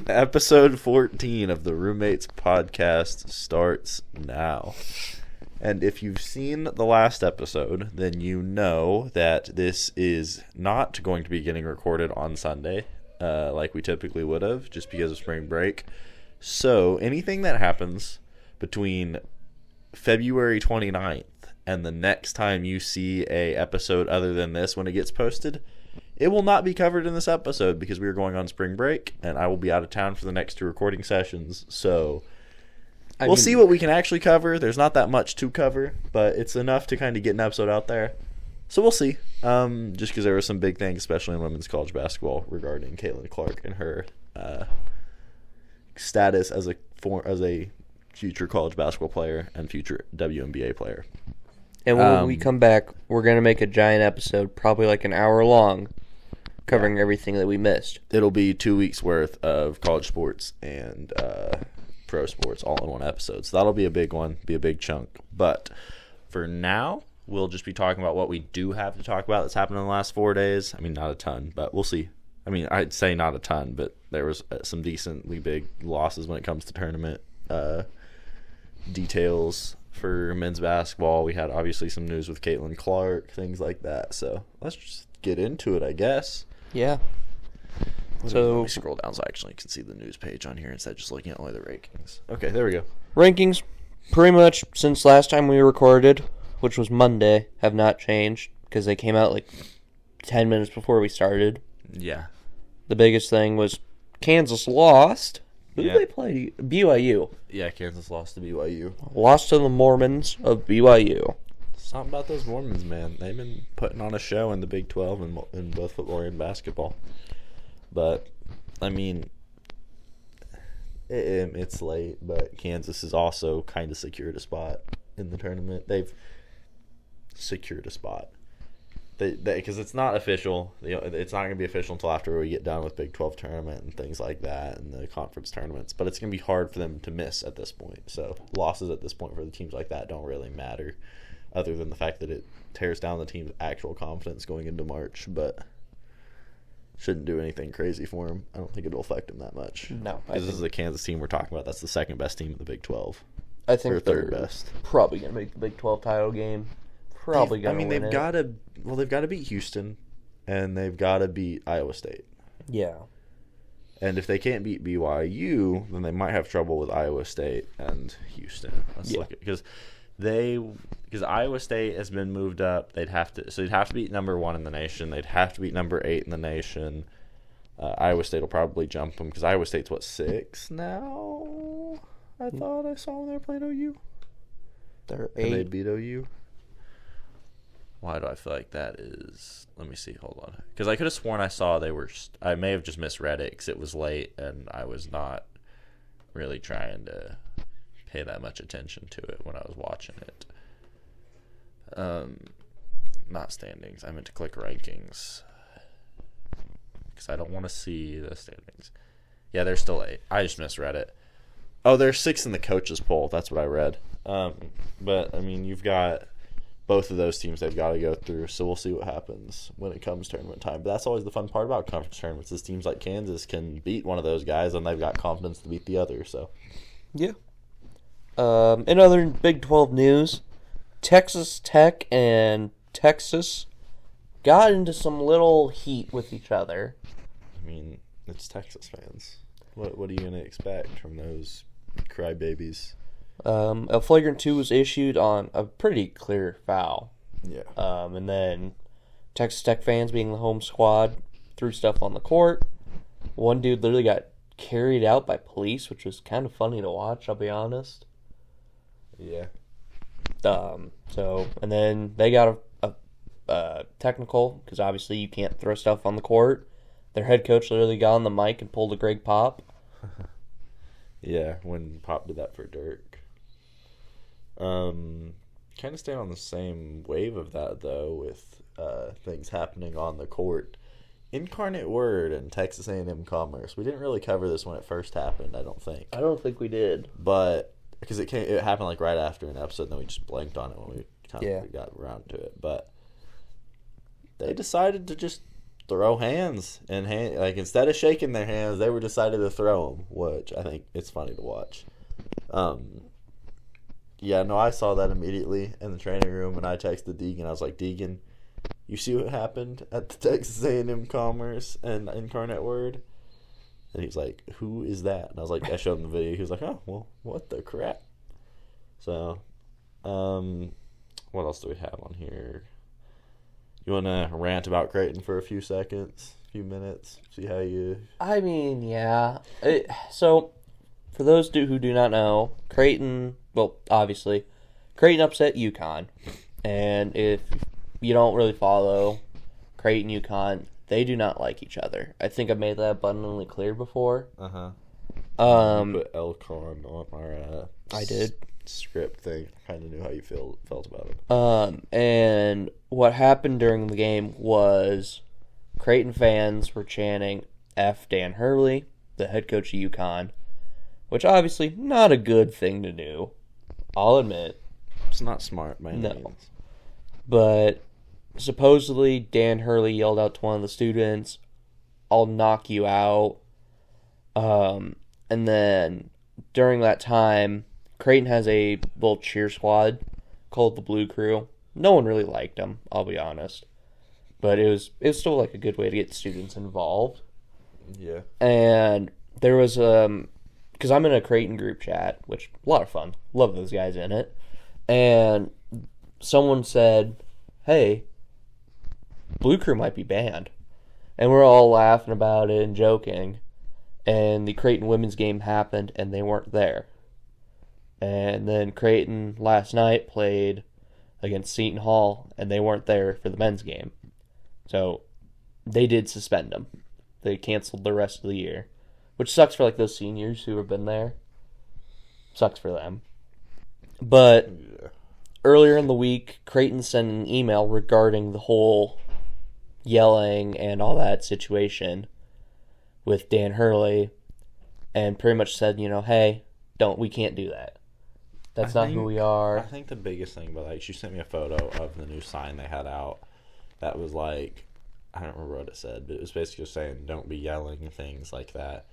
Episode 14 of the Roommates podcast starts now. And if you've seen the last episode, then you know that this is not going to be getting recorded on Sunday, like we typically would have, just because of spring break. So anything that happens between February 29th and the next time you see a episode other than this when it gets posted, it will not be covered in this episode because we are going on spring break and I will be out of town for the next 2 recording sessions. So we'll see what we can actually cover. There's not that much to cover, but it's enough to kind of get an episode out there. So we'll see. Just because there were some big things, especially in women's college basketball, regarding Caitlin Clark and her status as a future college basketball player and future WNBA player. And when we come back, we're going to make a giant episode, probably like an hour long, covering everything that we missed. It'll be 2 weeks worth of college sports and pro sports all in one episode. So that'll be a big one, be a big chunk. But for now, we'll just be talking about what we do have to talk about that's happened in the last 4 days. I mean, not a ton, but we'll see. I mean, I'd say not a ton, but there was some decently big losses when it comes to tournament details for men's basketball. We had obviously some news with Caitlin Clark, things like that. So let's just get into it, I guess. Yeah. Let me scroll down so I actually can see the news page on here instead of just looking at only the rankings. Okay, there we go. Rankings, pretty much since last time we recorded, which was Monday, have not changed because they came out like 10 minutes before we started. Yeah. The biggest thing was Kansas lost. Who Yeah. did they play? BYU. Yeah, Kansas lost to BYU. Lost to the Mormons of BYU. Something about those Mormons, man. They've been putting on a show in the Big 12 in both football and basketball. But, I mean, it's late, but Kansas has also kind of secured a spot in the tournament. They've secured a spot. Because it's not official. It's not going to be official until after we get done with Big 12 tournament and things like that and the conference tournaments. But it's going to be hard for them to miss at this point. So losses at this point for the teams like that don't really matter, other than the fact that it tears down the team's actual confidence going into March. But shouldn't do anything crazy for them. I don't think it'll affect them that much. No. Because this is a Kansas team we're talking about. That's the second best team in the Big 12. I think or third best. Probably going to make the Big 12 title game. Probably going to win they've got to. Well, they've got to beat Houston, and they've got to beat Iowa State. Yeah. And if they can't beat BYU, then they might have trouble with Iowa State and Houston. Let's look at because Iowa State has been moved up. They'd have to beat number 1 in the nation. They'd have to beat number 8 in the nation. Iowa State will probably jump them because Iowa State's 6 now. I thought I saw when they were playing OU. They're 8. And they beat OU. Why do I feel like that is? Let me see. Hold on. Because I could have sworn I saw they were. I may have just misread it because it was late and I was not really trying to pay that much attention to it when I was watching it. Not standings. I meant to click rankings because I don't want to see the standings. Yeah, they're still 8. I just misread it. Oh, they're 6 in the coaches poll. That's what I read. But I mean, you've got both of those teams they've got to go through, so we'll see what happens when it comes tournament time. But that's always the fun part about conference tournaments is teams like Kansas can beat one of those guys, and they've got confidence to beat the other. So, yeah. In other Big 12 news, Texas Tech and Texas got into some little heat with each other. I mean, it's Texas fans. What are you going to expect from those crybabies? A flagrant 2 was issued on a pretty clear foul. Yeah. And then Texas Tech fans, being the home squad, threw stuff on the court. One dude literally got carried out by police, which was kind of funny to watch, I'll be honest. Yeah. And then they got a technical, because obviously you can't throw stuff on the court. Their head coach literally got on the mic and pulled a Greg Pop. Yeah, when Pop did that for Dirk. Kind of staying on the same wave of that, though, with things happening on the court. Incarnate Word and Texas A&M Commerce. We didn't really cover this when it first happened, I don't think. I don't think we did. But, because it happened like right after an episode, and then we just blanked on it when we kind of got around to it. But they decided to just throw hands like instead of shaking their hands, they were decided to throw them, which I think it's funny to watch. Yeah, no, I saw that immediately in the training room, and I texted Deegan. I was like, Deegan, you see what happened at the Texas A&M Commerce and Incarnate Word? And he's like, who is that? And I was like, I showed him the video. He was like, oh, well, what the crap? So, what else do we have on here? You want to rant about Creighton for a few minutes? See how you... I mean, yeah. So, for those who do not know, Creighton, well, obviously, Creighton upset UConn. And if you don't really follow Creighton, UConn, they do not like each other. I think I've made that abundantly clear before. Uh-huh. You put Elcon on our I did. Script thing. I kind of knew how you felt about it. And what happened during the game was Creighton fans were chanting F Dan Hurley, the head coach of UConn, which obviously not a good thing to do. I'll admit. It's not smart by any means. But supposedly Dan Hurley yelled out to one of the students, I'll knock you out. And then during that time, Creighton has a little cheer squad called the Blue Crew. No one really liked them, I'll be honest. But it was still like a good way to get students involved. Yeah. And there was, because I'm in a Creighton group chat, which a lot of fun. Love those guys in it. And someone said, hey, Blue Crew might be banned. And we're all laughing about it and joking. And the Creighton women's game happened and they weren't there. And then Creighton last night played against Seton Hall and they weren't there for the men's game. So they did suspend them. They canceled the rest of the year. Which sucks for like those seniors who have been there. Sucks for them. But earlier in the week, Creighton sent an email regarding the whole yelling and all that situation with Dan Hurley and pretty much said, hey, we can't do that. That's not who we are. I think the biggest thing about that, she sent me a photo of the new sign they had out that was like, I don't remember what it said, but it was basically just saying don't be yelling and things like that.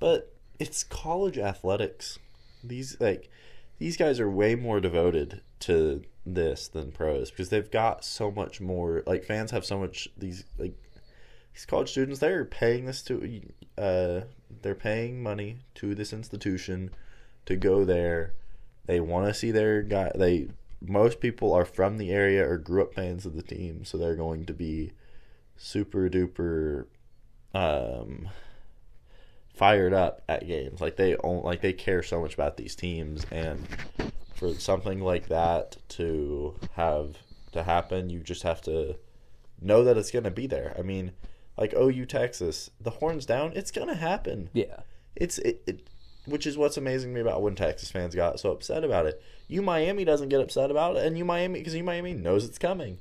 But it's college athletics. These guys are way more devoted to this than pros because they've got so much more, like fans have so much, these college students, they're paying they're paying money to this institution to go there. They want to see their guy. Most people are from the area or grew up fans of the team, so they're going to be super duper fired up at games. Like they care so much about these teams, and for something like that to happen, you just have to know that it's going to be there. I mean, like OU Texas, the horns down, it's going to happen. Yeah. Which is what's amazing to me about when Texas fans got so upset about it. Miami doesn't get upset about it, and because Miami knows it's coming.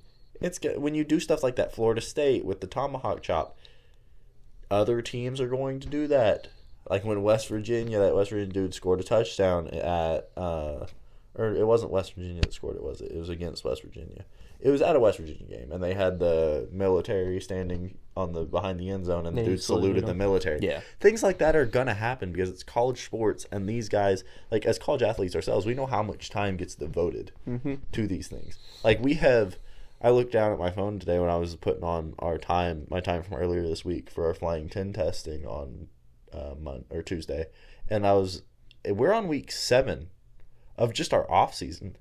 When you do stuff like that, Florida State with the tomahawk chop, other teams are going to do that. Like when that West Virginia dude scored a touchdown at, or it wasn't West Virginia that scored it, was it? It was against West Virginia. It was at a West Virginia game, and they had the military standing behind the end zone, and the dude saluted the military. Yeah. Things like that are gonna happen because it's college sports, and these guys, like as college athletes ourselves, we know how much time gets devoted to these things. Like I looked down at my phone today when I was putting on my time from earlier this week for our flying 10 testing on Tuesday, and we're on week 7 of just our off season.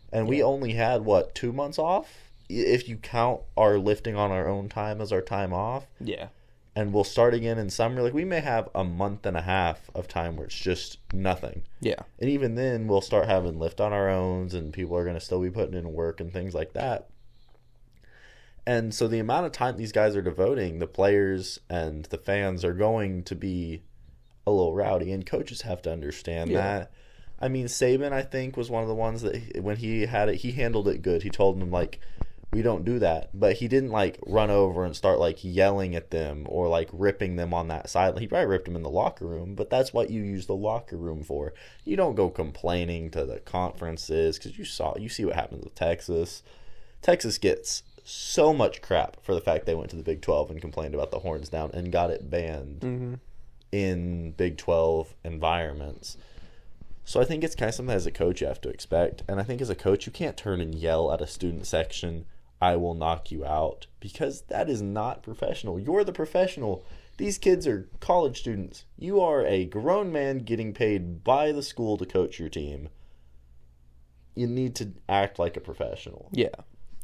And we only had, 2 months off? If you count our lifting on our own time as our time off. Yeah. And we'll start again in summer. Like, we may have a month and a half of time where it's just nothing. Yeah. And even then, we'll start having lift on our own, and people are going to still be putting in work and things like that. And so the amount of time these guys are devoting, the players and the fans are going to be a little rowdy. And coaches have to understand that. I mean, Saban, I think, was one of the ones that when he had it, he handled it good. He told them, we don't do that. But he didn't, run over and start, yelling at them or, ripping them on that side. He probably ripped them in the locker room, but that's what you use the locker room for. You don't go complaining to the conferences because you see what happens with Texas. Texas gets so much crap for the fact they went to the Big 12 and complained about the horns down and got it banned in Big 12 environments. So I think it's kind of something as a coach you have to expect. And I think as a coach, you can't turn and yell at a student section, I will knock you out, because that is not professional. You're the professional. These kids are college students. You are a grown man getting paid by the school to coach your team. You need to act like a professional. Yeah.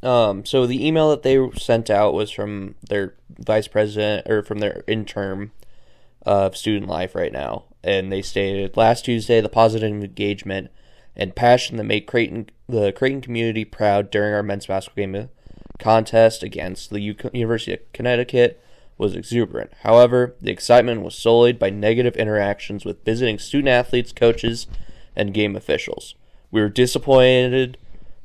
So the email that they sent out was from their vice president, or from their intern of student life right now. And they stated, last Tuesday, the positive engagement and passion that made the Creighton community proud during our men's basketball game contest against the University of Connecticut was exuberant. However, the excitement was sullied by negative interactions with visiting student athletes, coaches, and game officials. We were disappointed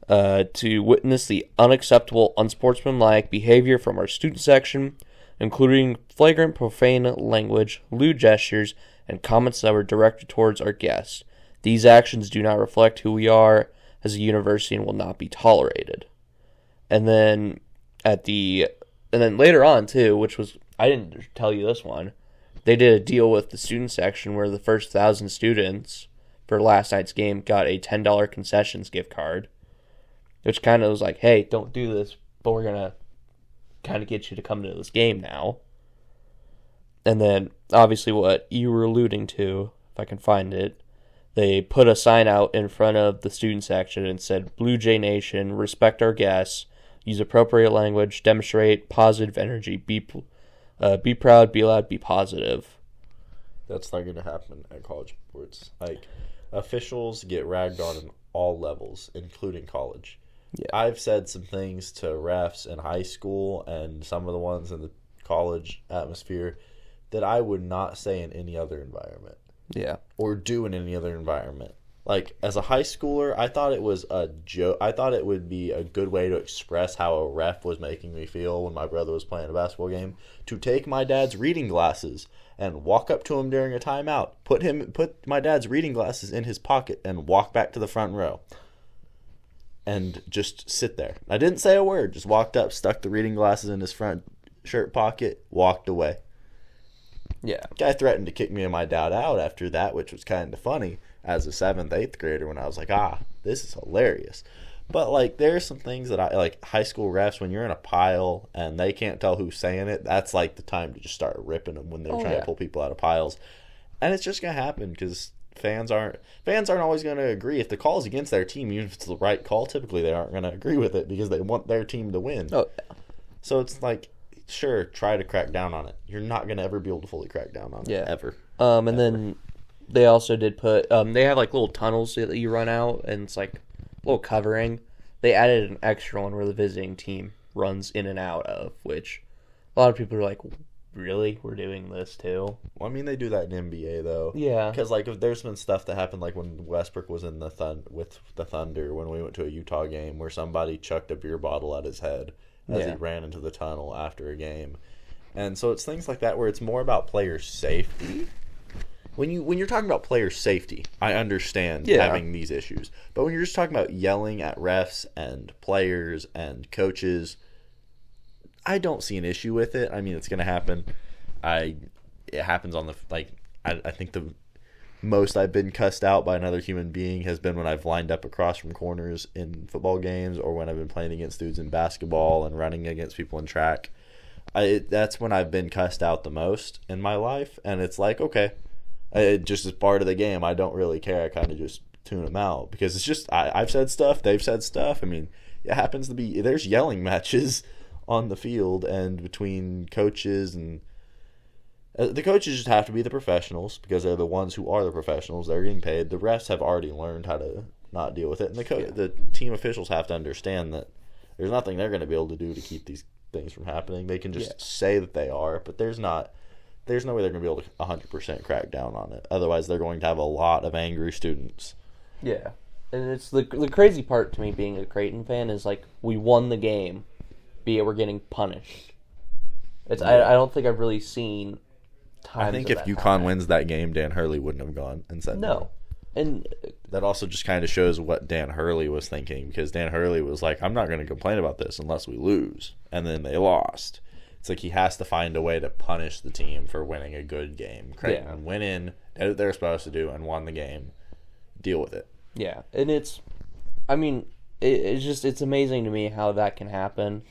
to witness the unacceptable, unsportsmanlike behavior from our student section, including flagrant profane language, lewd gestures, and comments that were directed towards our guests. These actions do not reflect who we are as a university and will not be tolerated. And then later on too, which was, I didn't tell you this one, they did a deal with the student section where the first 1,000 students for last night's game got a $10 concessions gift card, which kind of was like, hey, don't do this, but we're gonna kind of get you to come to this game now. And then, obviously, what you were alluding to, if I can find it, they put a sign out in front of the student section and said, Blue Jay Nation, respect our guests, use appropriate language, demonstrate positive energy, be proud, be loud, be positive. That's not going to happen at college sports. Like, officials get ragged on in all levels, including college. Yeah. I've said some things to refs in high school and some of the ones in the college atmosphere that I would not say in any other environment. Yeah. Or do in any other environment. Like, as a high schooler, I thought it was a joke. I thought it would be a good way to express how a ref was making me feel when my brother was playing a basketball game, to take my dad's reading glasses and walk up to him during a timeout, put my dad's reading glasses in his pocket, and walk back to the front row. And just sit there. I didn't say a word. Just walked up, stuck the reading glasses in his front shirt pocket, walked away. Yeah. Guy threatened to kick me and my dad out after that, which was kind of funny as a 7th, 8th grader when I was like, this is hilarious. But, like, there's some things that I, like, high school refs, when you're in a pile and they can't tell who's saying it, that's, like, the time to just start ripping them when they're trying to pull people out of piles. And it's just going to happen because fans aren't always going to agree. If the call is against their team, even if it's the right call, typically they aren't going to agree with it because they want their team to win. Oh, yeah. So it's like, sure, try to crack down on it. You're not going to ever be able to fully crack down on it, ever. And then they also did put, they have like little tunnels that you run out, and it's like a little covering. They added an extra one where the visiting team runs in and out of, which a lot of people are like, really? We're doing this too? Well, I mean, they do that in NBA, though. Yeah. Because, like, if there's been stuff that happened, like when Westbrook was in with the Thunder, when we went to a Utah game, where somebody chucked a beer bottle at his head as he ran into the tunnel after a game. And so it's things like that where it's more about player safety. When you're talking about player safety, I understand having these issues. But when you're just talking about yelling at refs and players and coaches, I don't see an issue with it. I mean, it's going to happen. It happens on the, like, I think the most I've been cussed out by another human being has been when I've lined up across from corners in football games, or when I've been playing against dudes in basketball and running against people in track. That's when I've been cussed out the most in my life. And it's like, okay, it just is part of the game. I don't really care. I kind of just tune them out because it's just, I've said stuff, they've said stuff. I mean, it happens to be, there's yelling matches on the field and between coaches, and the coaches just have to be the professionals because they're the ones who are the professionals. They're getting paid. The refs have already learned how to not deal with it, and the team officials have to understand that there's nothing they're going to be able to do to keep these things from happening. They can just say that they are, but there's no way they're going to be able to 100% crack down on it. Otherwise, they're going to have a lot of angry students. Yeah, and it's the crazy part to me being a Creighton fan is, like, we won the game, we're getting punished. I don't think I've really seen times. I think if UConn wins that game, Dan Hurley wouldn't have gone and said no. And that also just kind of shows what Dan Hurley was thinking, because Dan Hurley was like, I'm not going to complain about this unless we lose. And then they lost. It's like he has to find a way to punish the team for winning a good game. Creighton went in, did what they were supposed to do, and won the game. Deal with it. Yeah, and it's amazing to me how that can happen.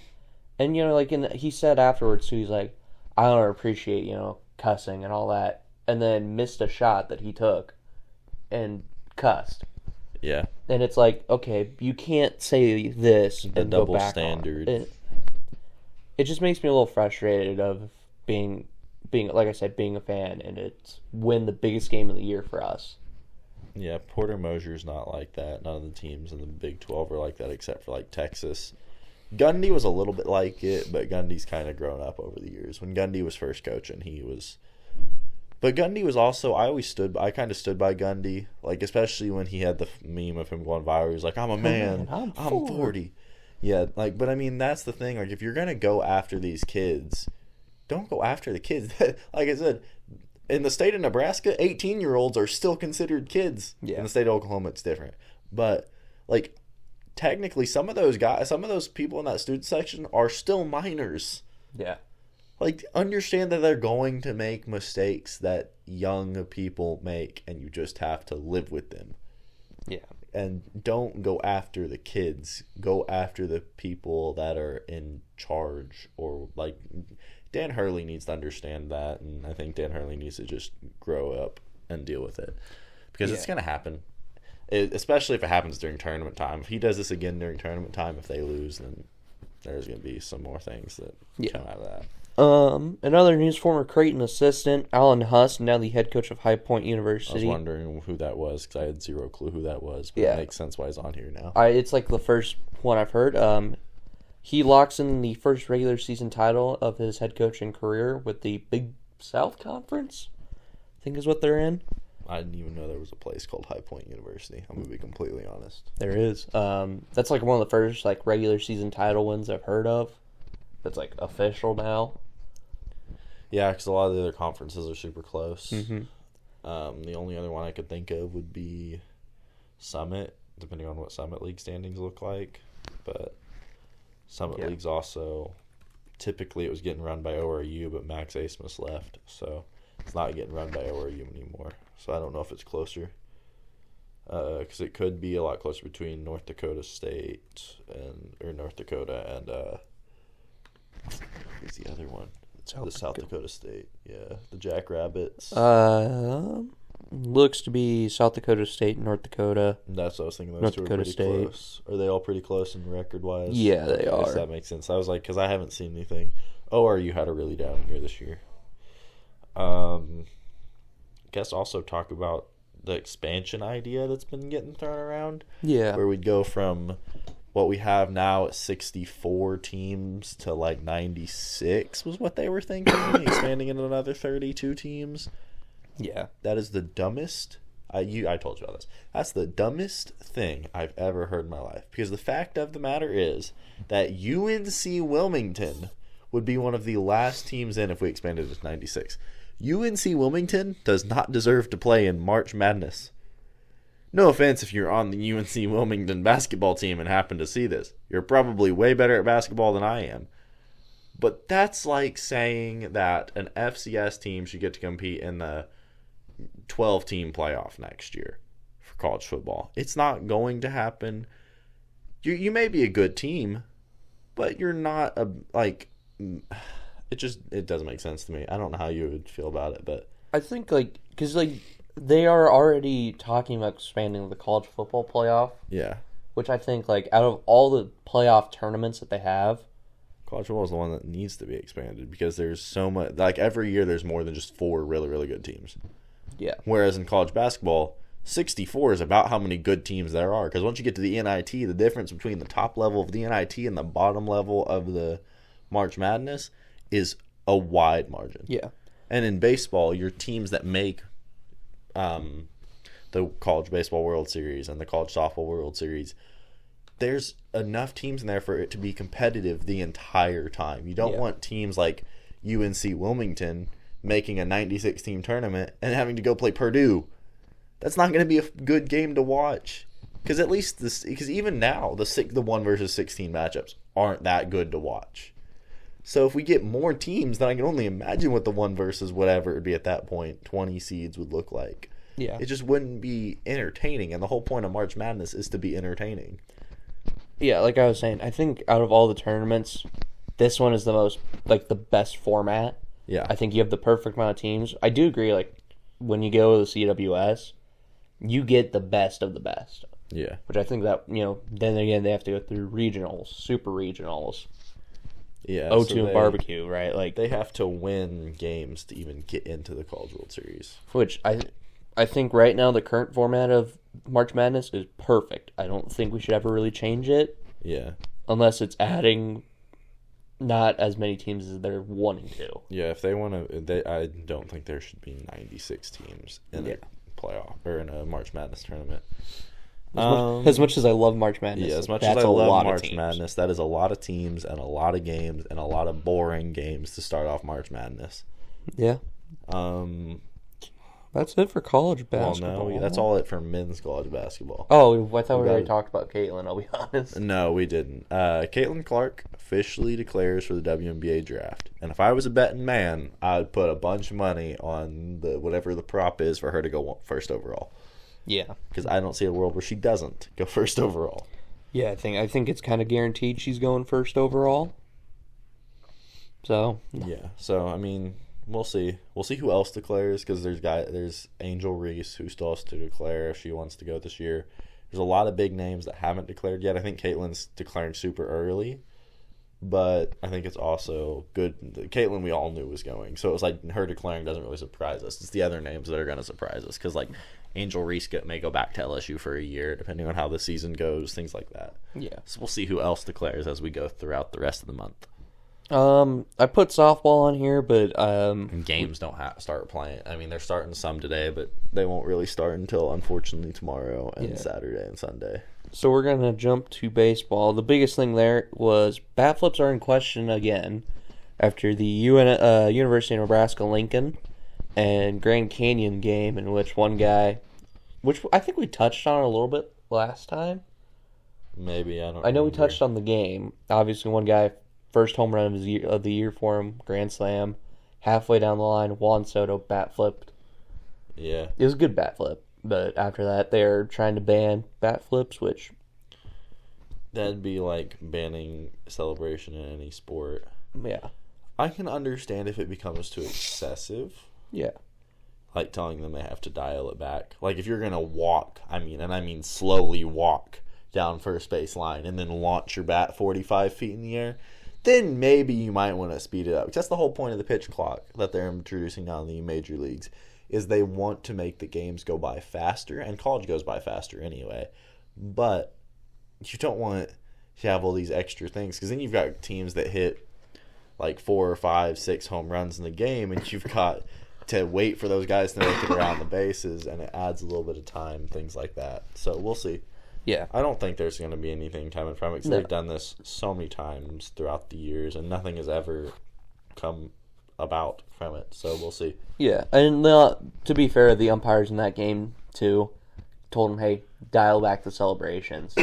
And, like, he said afterwards, too, he's like, I don't appreciate, cussing and all that. And then missed a shot that he took and cussed. Yeah. And it's like, okay, you can't say this The and double go back standard. It just makes me a little frustrated of being, like I said, being a fan, and it's win the biggest game of the year for us. Yeah, Porter Mosier's not like that. None of the teams in the Big 12 are like that except for, like, Texas. Gundy was a little bit like it, but Gundy's kind of grown up over the years. When Gundy was first coaching, he was... But Gundy was also... I kind of stood by Gundy, like, especially when he had the meme of him going viral. He was like, I'm a man. I'm 40. Yeah, like, but I mean, that's the thing. Like, if you're going to go after these kids, don't go after the kids. Like I said, in the state of Nebraska, 18-year-olds are still considered kids. Yeah. In the state of Oklahoma, it's different. But, like, technically, some of those people in that student section are still minors. Yeah. Like, understand that they're going to make mistakes that young people make, and you just have to live with them. Yeah. And don't go after the kids. Go after the people that are in charge. Or, like, Dan Hurley needs to understand that, and I think Dan Hurley needs to just grow up and deal with it. Because it's going to happen. Especially if it happens during tournament time. If he does this again during tournament time, if they lose, then there's going to be some more things that come out of that. In other news, former Creighton assistant Alan Huss, now the head coach of High Point University. I was wondering who that was because I had zero clue who that was. But it makes sense why he's on here now. It's like the first one I've heard. He locks in the first regular season title of his head coaching career with the Big South Conference, I think is what they're in. I didn't even know there was a place called High Point University. I'm going to be completely honest. There is. That's like one of the first like regular season title wins I've heard of. That's like official now. Yeah, because a lot of the other conferences are super close. Mm-hmm. The only other one I could think of would be Summit, depending on what Summit League standings look like. But Summit League's also, typically it was getting run by ORU, but Max Asmus left. So it's not getting run by ORU anymore. So I don't know if it's closer. Because it could be a lot closer between North Dakota State or North Dakota and who's the other one? South Dakota State. Yeah, the Jackrabbits. Looks to be South Dakota State, North Dakota. That's what I was thinking. Those North two Dakota are pretty State. close. Are they all pretty close in record-wise? Yeah, they are. I guess that makes sense. I was like, because I haven't seen anything. ORU had a really down year this year. Guess also talk about the expansion idea that's been getting thrown around. Yeah. Where we'd go from what we have now at 64 teams to like 96 was what they were thinking, expanding into another 32 teams. Yeah. That is the dumbest. I told you all this. That's the dumbest thing I've ever heard in my life. Because the fact of the matter is that UNC Wilmington would be one of the last teams in if we expanded to 96. UNC Wilmington does not deserve to play in March Madness. No offense if you're on the UNC Wilmington basketball team and happen to see this. You're probably way better at basketball than I am. But that's like saying that an FCS team should get to compete in the 12-team playoff next year for college football. It's not going to happen. You may be a good team, but you're not it doesn't make sense to me. I don't know how you would feel about it, but I think because they are already talking about expanding the college football playoff. Yeah. Which I think out of all the playoff tournaments that they have, college football is the one that needs to be expanded because there's so much. Every year, there's more than just 4 really, really good teams. Yeah. Whereas in college basketball, 64 is about how many good teams there are. Because once you get to the NIT, the difference between the top level of the NIT and the bottom level of the March Madness is a wide margin. Yeah. And in baseball, your teams that make the College Baseball World Series and the College Softball World Series, there's enough teams in there for it to be competitive the entire time. You don't want teams like UNC Wilmington making a 96-team tournament and having to go play Purdue That's not going to be a good game to watch. Because at least because even now the 1 versus 16 matchups aren't that good to watch. So if we get more teams, then I can only imagine what the 1 versus whatever it would be at that point, 20 seeds would look like. Yeah. It just wouldn't be entertaining, and the whole point of March Madness is to be entertaining. Yeah, like I was saying, I think out of all the tournaments, this one is the most, like, the best format. Yeah. I think you have the perfect amount of teams. I do agree, like, when you go to the CWS, you get the best of the best. Yeah. Which I think that, then again, they have to go through regionals, super regionals. Yeah. O2 and barbecue, right? Like, they have to win games to even get into the College World Series. Which I think right now the current format of March Madness is perfect. I don't think we should ever really change it. Yeah. Unless it's adding not as many teams as they're wanting to. Yeah, if they want to, I don't think there should be 96 teams in a playoff or in a March Madness tournament. As much as I love March Madness, yeah, as much as I love March Madness, that is a lot of teams and a lot of games and a lot of boring games to start off March Madness. Yeah. That's it for college basketball. Well, no, that's all it for men's college basketball. Oh, I thought we already talked about Caitlin, I'll be honest. No, we didn't. Caitlin Clark officially declares for the WNBA draft. And if I was a betting man, I'd put a bunch of money on whatever the prop is for her to go first overall. Yeah. Because I don't see a world where she doesn't go first overall. Yeah, I think it's kind of guaranteed she's going first overall. So. Yeah, so, I mean, we'll see. We'll see who else declares, because there's Angel Reese, who still has to declare if she wants to go this year. There's a lot of big names that haven't declared yet. I think Caitlin's declaring super early, but I think it's also good. Caitlin, we all knew was going, so it was like her declaring doesn't really surprise us. It's the other names that are going to surprise us, because like Angel Reese may go back to LSU for a year, depending on how the season goes, things like that. Yeah. So we'll see who else declares as we go throughout the rest of the month. I put softball on here, but And games don't start playing. I mean, they're starting some today, but they won't really start until, unfortunately, tomorrow and Saturday and Sunday. So we're going to jump to baseball. The biggest thing there was bat flips are in question again after the University of Nebraska-Lincoln and Grand Canyon game, in which one guy, which I think we touched on a little bit last time. Maybe, I know we touched on the game. Obviously, one guy, first home run of the year for him, grand slam. Halfway down the line, Juan Soto bat flipped. Yeah. It was a good bat flip, but after that, they're trying to ban bat flips, which... That'd be like banning celebration in any sport. Yeah. I can understand if it becomes too excessive. Yeah. Like telling them they have to dial it back. Like if you're going to walk, I mean slowly walk down first base line and then launch your bat 45 feet in the air, then maybe you might want to speed it up. Because that's the whole point of the pitch clock that they're introducing now in the major leagues, is they want to make the games go by faster, and college goes by faster anyway. But you don't want to have all these extra things, because then you've got teams that hit like 4 or 5, 6 home runs in the game, and you've got to wait for those guys to make it around the bases, and it adds a little bit of time, things like that. So we'll see. Yeah. I don't think there's going to be anything coming from it, because they've done this so many times throughout the years, and nothing has ever come about from it. So we'll see. Yeah, and to be fair, the umpires in that game, too, told them, hey, dial back the celebrations.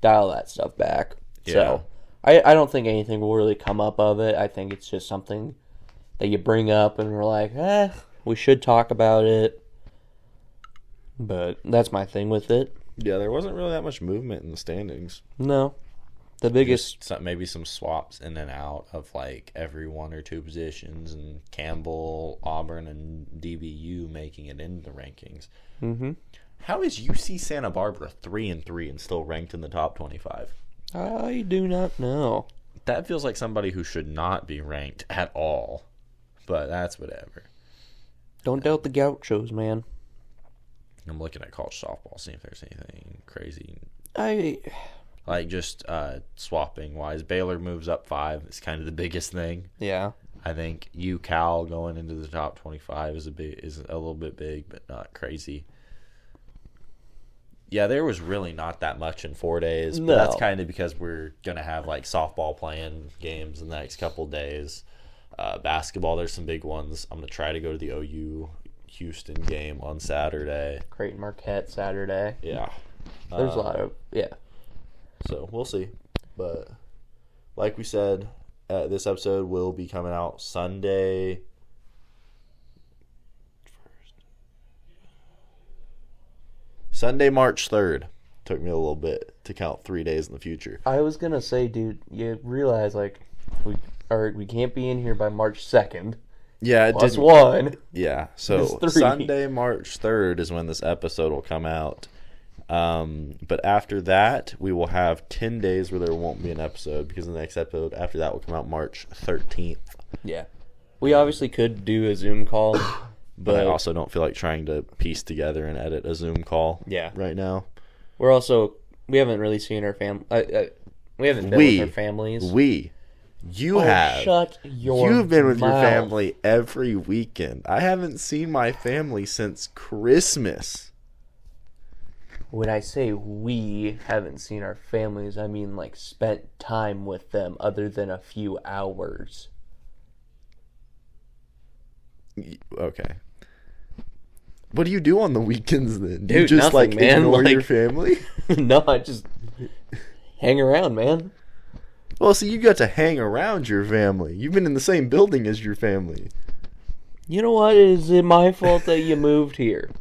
Dial that stuff back. Yeah. So I don't think anything will really come up of it. I think it's just something that you bring up and we're like, we should talk about it. But that's my thing with it. Yeah, there wasn't really that much movement in the standings. No. The biggest... Maybe some swaps in and out of like every 1 or 2 positions, and Campbell, Auburn, and DBU making it into the rankings. Mm-hmm. How is UC Santa Barbara 3-3 and still ranked in the top 25? I do not know. That feels like somebody who should not be ranked at all. But that's whatever. Don't doubt the Gauchos, man. I'm looking at college softball, seeing if there's anything crazy. Like just swapping wise, Baylor moves up 5. It's kind of the biggest thing. Yeah. I think UCal going into the top 25 is a little bit big, but not crazy. Yeah, there was really not that much in 4 days, but that's kind of because we're gonna have like softball playing games in the next couple of days. Basketball, there's some big ones. I'm gonna try to go to the OU Houston game on Saturday. Creighton Marquette Saturday. Yeah. There's a lot of, yeah. So we'll see. But like we said, this episode will be coming out Sunday. Sunday, March 3rd. Took me a little bit to count 3 days in the future. I was going to say, dude, you realize, like, we can't be in here by March 2nd. Yeah, it Plus didn't. 1. Yeah, It's so 3. Sunday, March 3rd is when this episode will come out. But after that, we will have 10 days where there won't be an episode because the next episode after that will come out March 13th. Yeah. We obviously could do a Zoom call, But I also don't feel like trying to piece together and edit a Zoom call right now. we haven't really seen our family. We haven't been with our families. You have. Shut your You've been with your mouth. family every weekend. I haven't seen my family since Christmas. When I say we haven't seen our families, I mean like spent time with them other than a few hours. Okay. What do you do on the weekends then? Do Dude, you just nothing, like man. ignore Like- your family? No, I just hang around, man. Well, see, you got to hang around your family. You've been in the same building as your family. You know what? Is it my fault that you moved here?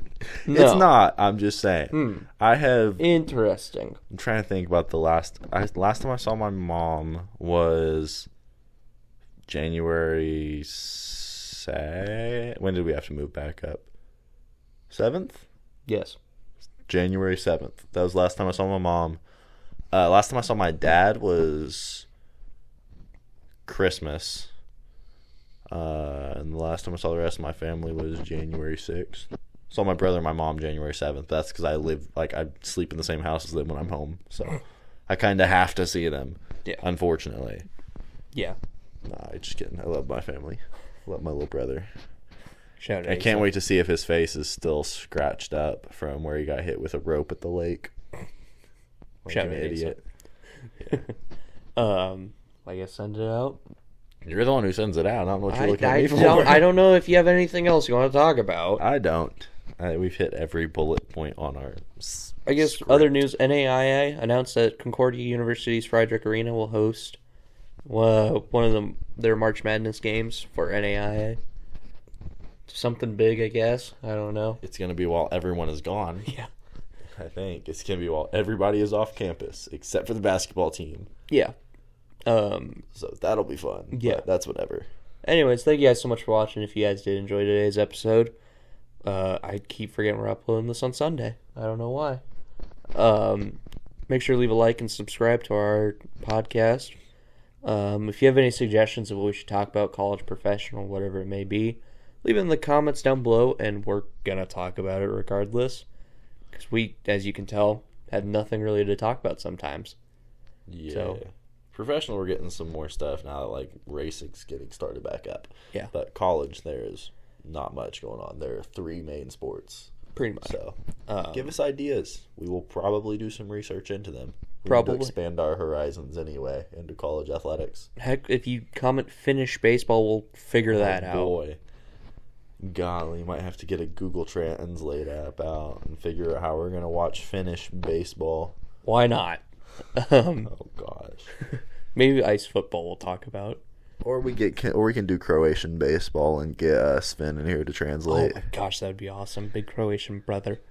No. It's not. I'm just saying. I have. Interesting. I'm trying to think about the last time I saw my mom was January. When did we have to move back up? 7th? Yes. January 7th. That was the last time I saw my mom. Last time I saw my dad was Christmas. And the last time I saw the rest of my family was January 6th. Saw my brother and my mom January 7th. That's because I sleep in the same house as them when I'm home. So I kind of have to see them. Yeah. Unfortunately. Yeah. Nah, just kidding. I love my family. I love my little brother. Shout out. I can't wait to see if his face is still scratched up from where he got hit with a rope at the lake. Like Shout an out, idiot. I guess send it out. You're the one who sends it out. I don't know what you're looking at me for. I don't know if you have anything else you want to talk about. I don't. We've hit every bullet point on our. I guess script. other news: NAIA announced that Concordia University's Friedrich Arena will host one of their March Madness games for NAIA. Something big, I guess. I don't know. It's gonna be while everyone is gone. Yeah. I think it's gonna be while everybody is off campus except for the basketball team. Yeah. So that'll be fun. Yeah. But that's whatever. Anyways, thank you guys so much for watching. If you guys did enjoy today's episode, I keep forgetting we're uploading this on Sunday. I don't know why. Make sure to leave a like and subscribe to our podcast. If you have any suggestions of what we should talk about, college, professional, whatever it may be, leave it in the comments down below, and we're going to talk about it regardless. Because we, as you can tell, had nothing really to talk about sometimes. Yeah. So- Professional, we're getting some more stuff now that like racing's getting started back up. Yeah. But college, there is not much going on. There are 3 main sports. Pretty much. So give us ideas. We will probably do some research into them. We Probably. need to expand our horizons anyway into college athletics. Heck, if you comment Finnish baseball, we'll figure that out. Boy. Golly, might have to get a Google Translate app out and figure out how we're going to watch Finnish baseball. Why not? Oh, gosh. Maybe ice football we'll talk about. Or we can do Croatian baseball and get Sven in here to translate. Oh my gosh, that would be awesome. Big Croatian brother.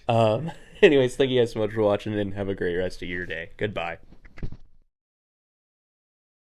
Anyways, thank you guys so much for watching and have a great rest of your day. Goodbye.